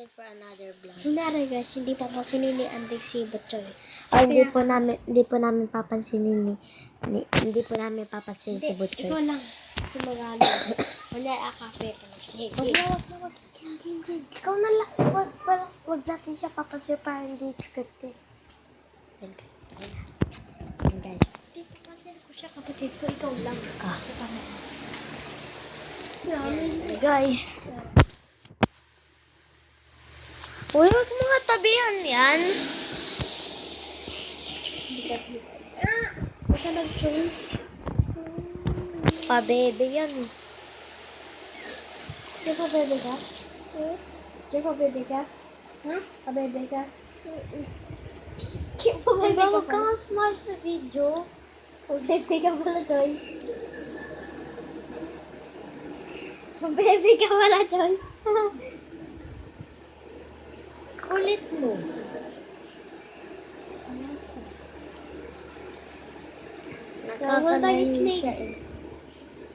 back for another vlog. Kunwari guys, hindi pa po sinili Andik si Butchoy. Ay, hindi po namin papansinin hindi po namin papansinin si Butchoy. Ikaw lang. Si Magano. Kunwari akape ka lang. Sige. Wag. Ikaw na lang. Wag natin siya papansin para hindi scripted. Yan guys. Hindi papansin ko siya kapatid ko. Ikaw lang. Kasi kami. Yan, guys. Uy, wag mga tabihan yan. Huwag ka nag-tune. Pabebe yan. Di ba bebe ka? Di ba bebe ka? Ha? Pabebe ka? Diba, wag kang smart sa video. Pabebe ka pala, Joy. Pabebe ka pala, Joy. Kulit mo. Nakakalayo tayo snake. siya eh.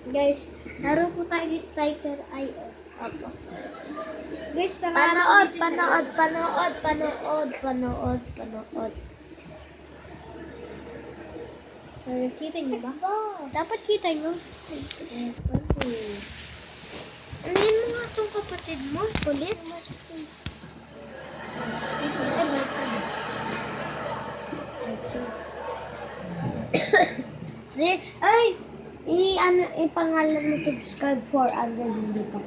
Guys, laro po tayo ng Striker IO. Opo. Guys, Panood. Guys, kita niyo ba? Dapat kita niyo. Ano yun mga itong kapatid mo? Kulit? Ay! Ipangalan mo subscribe for under hindi pa.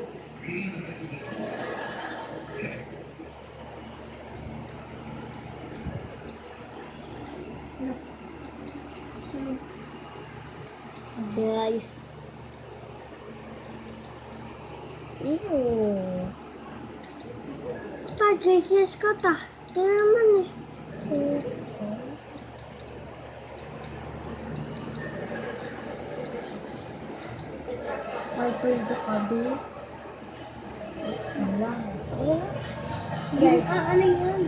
Guys. Ew. JKS ka ta. Ito naman eh. Michael the Cubby. Wala. Guys, ano yan?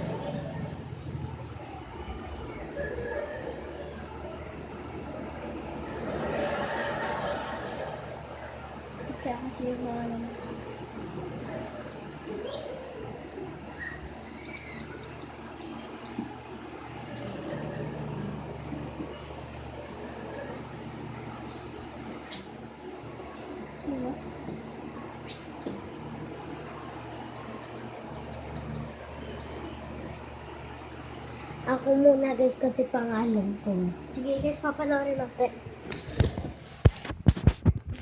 Kaya kasi yung mga naman. Ako muna guys kasi pangalan ko. Sige guys, papanoorin natin.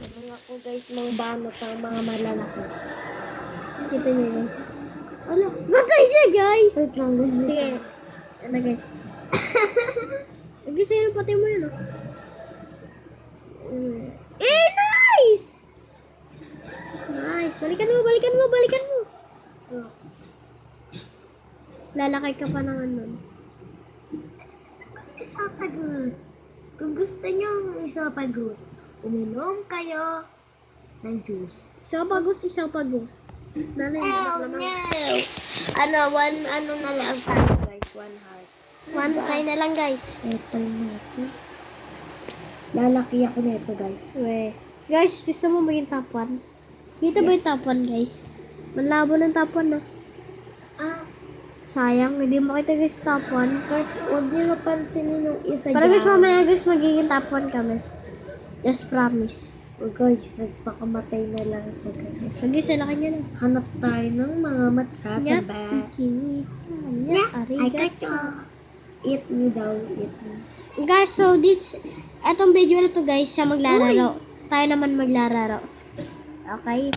Mga ako guys, mga banot ang mga malalaki. Kita niyo guys. Ano? Matay siya guys! Wait lang guys. Sige. Ano guys? Guys, ayun pati mo yun oh. Eh, nice! Nice. Balikan mo. Oh. Lalakay ka pa naman nun. Isophagus. Kung gusto nyo ng esophagus, uminom kayo ng juice. Isophagus. Nanay mo naman. One na lang tayo guys, one heart. One try na lang guys. Ito natin. Lalaki ako nito guys. We. Guys, gusto mo maging top 1? Kita ba yung top 1 guys? Malabo ng top 1 na. Sayang, hindi makita guys top 1. Guys, huwag nyo napansinin yung isa Para guys, mamaya guys, magiging top 1 kami. Just promise. Oh guys, nagpakamatay na lang siya guys. So guys, laki niya na. Hanap tayo ng mga matsataba. I got you. Eat me daw, eat me. Guys, so etong video na to guys, siya maglalaro. Tayo naman maglalaro. Okay?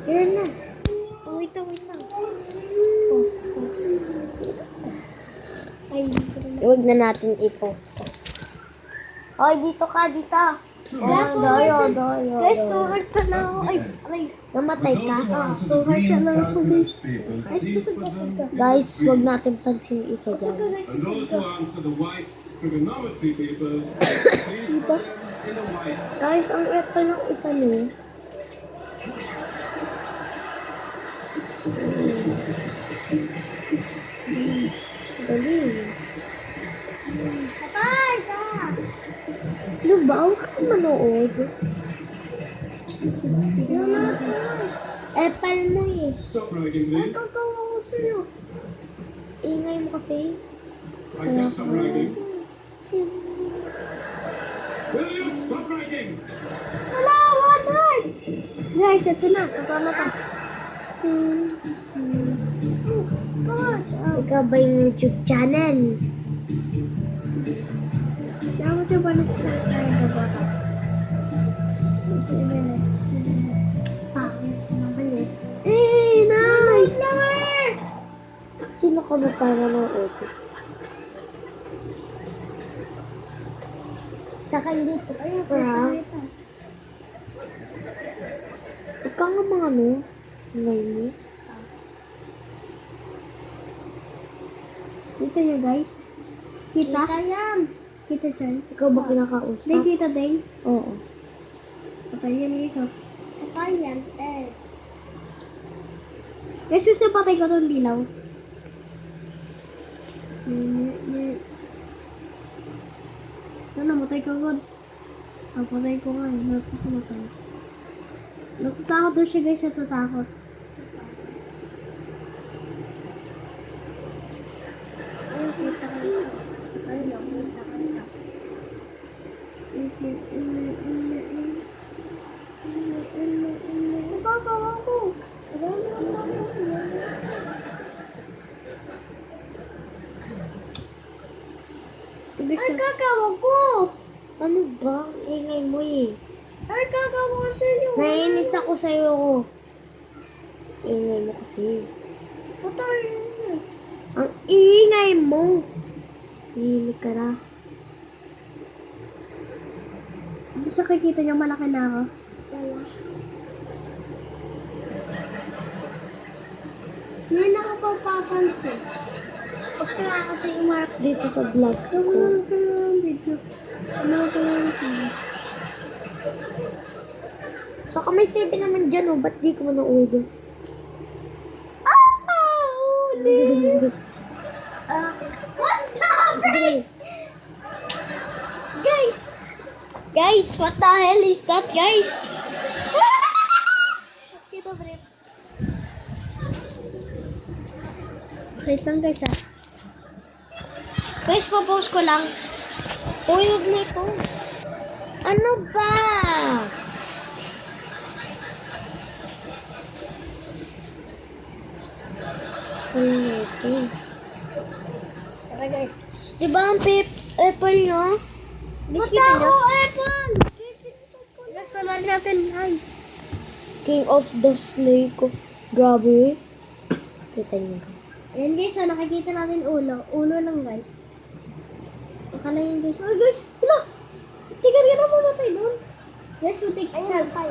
Here na. Wait lang. Pause. Ay, Huwag na natin i-post. Hoy, dito ka, dito. Guys, guys, 2 hearts na lang ako. Ay. Namatay ka. 2 hearts na lang ako guys. Guys, busog ka. Guys, huwag natin pansin yung isa dyan. Guys, And those who answer the white trigonometry papers, please put them in a white. Guys, ang eto ng isa niyo. Galing. Patay ka! Ano ba? Huwag ka manood. Epal mo eh. Stop bragging, please. Tatawa ko sa'yo. Ingay mo kasi. I said stop bragging. Will you stop bragging? Wala, one heart! Guys, ito na. Totoo na to. Ikaw ba yung YouTube channel? Dapat yung paano sa tayo na bata. Nice! Sino ka ba para ng audio? Saka dito. Prank. Huwag ka nga mga ano. Ngayon mo. Dito nyo guys. Kita? Yan. Kita dyan. Ikaw ba kinakausap? May kita din. Oo. Patay yan guys oh. Patay yan. Guys, gusto patay ko itong dilaw. Namatay ka God. Patay ko nga eh. Natatay. Natatakot doon siya guys. Natatakot. Ay, kita ka. Ay, nakita ka. Napatawa ko. Ay, kakawa ko! Ano ba? Ang ingay mo eh. Ay, kakawa ko sa'yo. Naiinis ako sa'yo ko. Ingay mo kasi. Patay. Ang ingay mo. Hihilig ka na. Hindi sa kikita niyo malaki na ako. Hindi na ako papansin. Huwag ka nga kasi umarap dito sa vlog ko. Ano ka lang video? Ano ka lang video? Saka may TV naman dyan oh. Ba't di ko manood? Uli! What the frick? Guys! Guys, what the hell is that, guys? Kita, Brep. Wait lang, guys, ah. Guys, popost ko lang. Uy, huwag na i-post. Ano ba? Ano na ito? Tara, guys. Di ba ang apple nyo? Kita nyo? Apple! Guys, panoorin natin. Nice. King of the Snake. Grabe. Kita nyo guys. Ayan, guys, ah, nakikita natin ulo. Ulo lang, guys. Saka lang yun, guys. Uy, guys! Hala! Tigan ka na mamatay doon. Guys, utik. Siyempre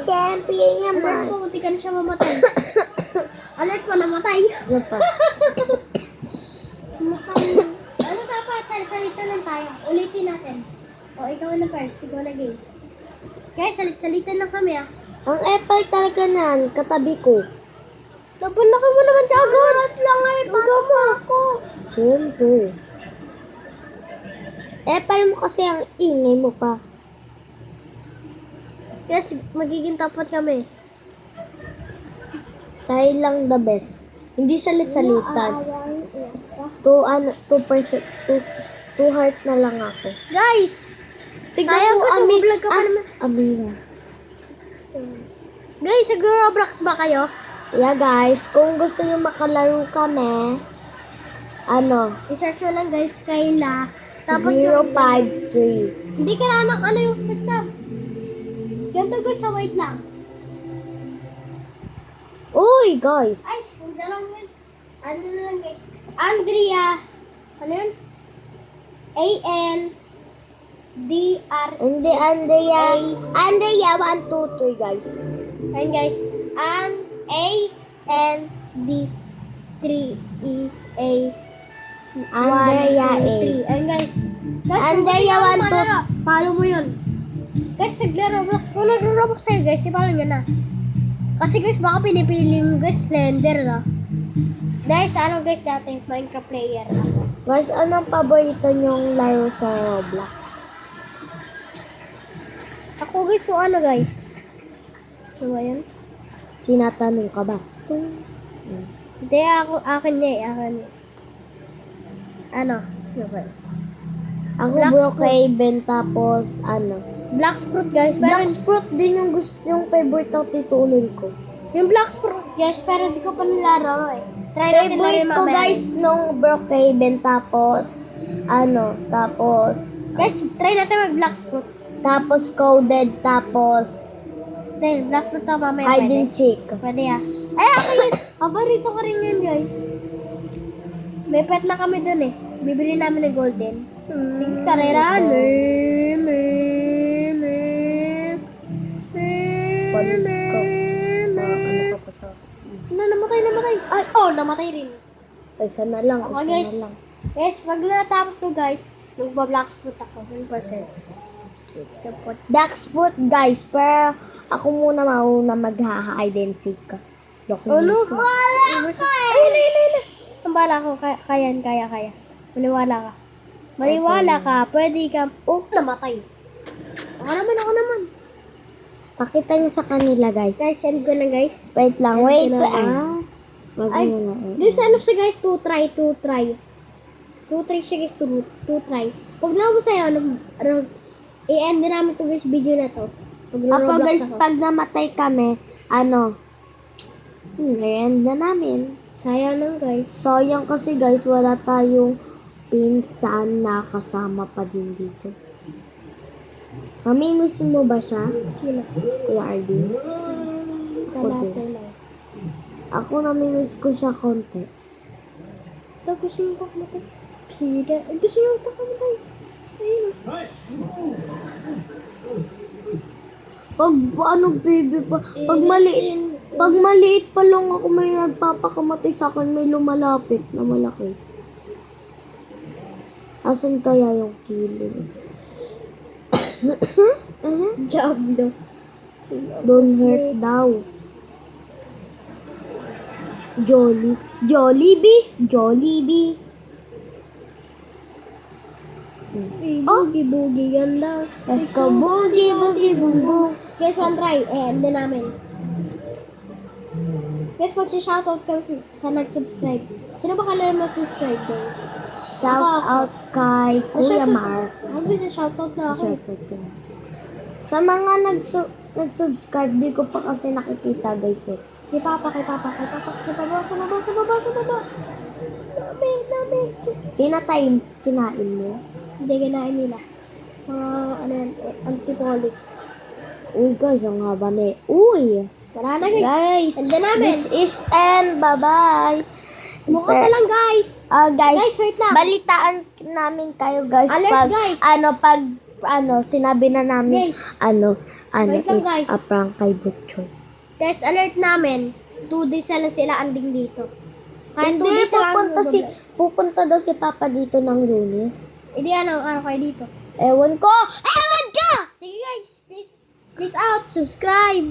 Alert naman. po, utik ka na siya mamatay. Alert po, namatay. Ano pa? Namatay. Ano dapat? Salita lang tayo. Ulitin natin. O, ikaw na first. Ikaw na game. Guys, salitan lang kami, ah. Ang apple talaga nan, katabi ko. Napunlaki mo naman siya agad. At lang ay, baga mo ako. Siyempre. Apple mo kasi ang ingay mo pa. Guys, magiging tapat kami. Tayo lang the best. Hindi salit-salitan. 2 heart na lang ako. Guys! Tignan Sayang mo, guys, mag-vlog ka pa naman. Amira. Guys, nag-Roblox ba kayo? Yeah guys, kung gusto niyo makalaro kami, I-search mo lang guys, Kayla. Tapos yung... 053. Hindi kailangan ano yung basta. Ganito guys, sa wait lang. Uy guys, Ay, huwag na lang guys. Ano na lang guys. Andrea. Ano yun? A-N-D-R. hindi Andrea. Andrea 1, 2, 3 guys. Ayun guys. A-N-D-3-E-A. Andrea A. Ayun guys. Guys, Andrea, kung 1, gusto nyo malaro, follow mo yun. Guys, nagla-Roblox. Kung nagla-Roblox kayo guys, i-follow nyo na. Kasi guys, baka pinipili mo guys, Slender na. Guys, ano guys, dati Minecraft player ako. Guys, anong paborito niyong laro sa Roblox? Ako guys, yung ano guys. Ano ba yun? Tinatanong ka ba? Hindi, akin niya eh. Akin niya. Ano? Okay. Ako Black Brookhaven, tapos ano? Black Sprout guys, pero Black Sprout din yung yung favorite ng tituloy ko. yung Black Sprout guys, pero di ko pa nilaro eh. Try natin na rin Favorite ko mamaya. guys nung Brookhaven, tapos ano, tapos Guys, try natin mag Black Sprout. tapos Coded, tapos Then, Black Sprout na mamaya Hide pwede. and Seek. Pwede ah. Ay, ako guys, paborito ko rin yun guys. May pet na kami dun eh. Bibili namin ng golden. Sige, karerahan. Police ko. Ano ka pa sa... Namatay. Ay, namatay rin. Ay, isa na lang. Okay, Isa guys. na lang. Guys, pag natapos to guys, magba-black spot ako, 100%. Black Sprout guys, pero ako muna mauna mag-hide and seek ka. Ano? Wala ka eh! Ang bala ko, kaya. Maniwala ka. Maniwala ka, pwede ka. Oh, namatay. Ako naman. Pakita niyo sa kanila guys. Guys, send ko na guys. Wait lang, Send wait ko na lang. lang. Wag Ay, mo na. guys, ano siya guys? 2 try. 2 try siya guys, 2 try. Pag naubos sa'yo, i-end na namin to guys, video na to. Ako Magro-roblox guys, ako. pag namatay kami, end na namin. Sayang lang guys. Sayang kasi guys, wala tayong pinsan na kasama pa din dito. Namimiss mo ba siya, Sino? Kuya Arvin? Ako din. Kalate lang. Ako namimiss ko siya konti. Ito, gusto nyo pa kamatay. Sige. Gusto nyo pa kamatay. Ayun. Pag ano baby pa, pag maliit pa lang ako may nagpapakamatay sa akin, may lumalapit na malaki. Asan kaya yung kilo? Diablo. Don't hurt daw. Jollibee. Boogie yan lang. Let's go boogie boom boom. Guys, one try. End na namin. Guys, mag-shoutout kami sa nag-subscribe. Sino ba kanila mag-subscribe daw? Shout out kay Kuya Shoutout. Mark. Ako guys, shoutout na ako. Shout out ka. Sa mga nag-subscribe, di ko pa kasi nakikita guys eh. Kay Papa. Sa baba. Dami. Kinain mo? Hindi, kinain nila. Antipolic. Uy guys, ang haba na eh. Uy! Wala na guys. Guys, End na namin. this is end. Bye-bye. Bukas na lang guys. Guys, Guys, wait lang. balitaan namin kayo guys. Alert, guys. Sinabi na namin, Guys. it's Wait lang, guys. a prank kay Butchoy. Guys, alert namin. 2 days na lang sila anding dito. Kahit 2 Hindi, days na lang. pupunta daw si Papa dito ng Lunes. Hindi, ano kayo dito. Ewan ko! Sige guys, please out, subscribe.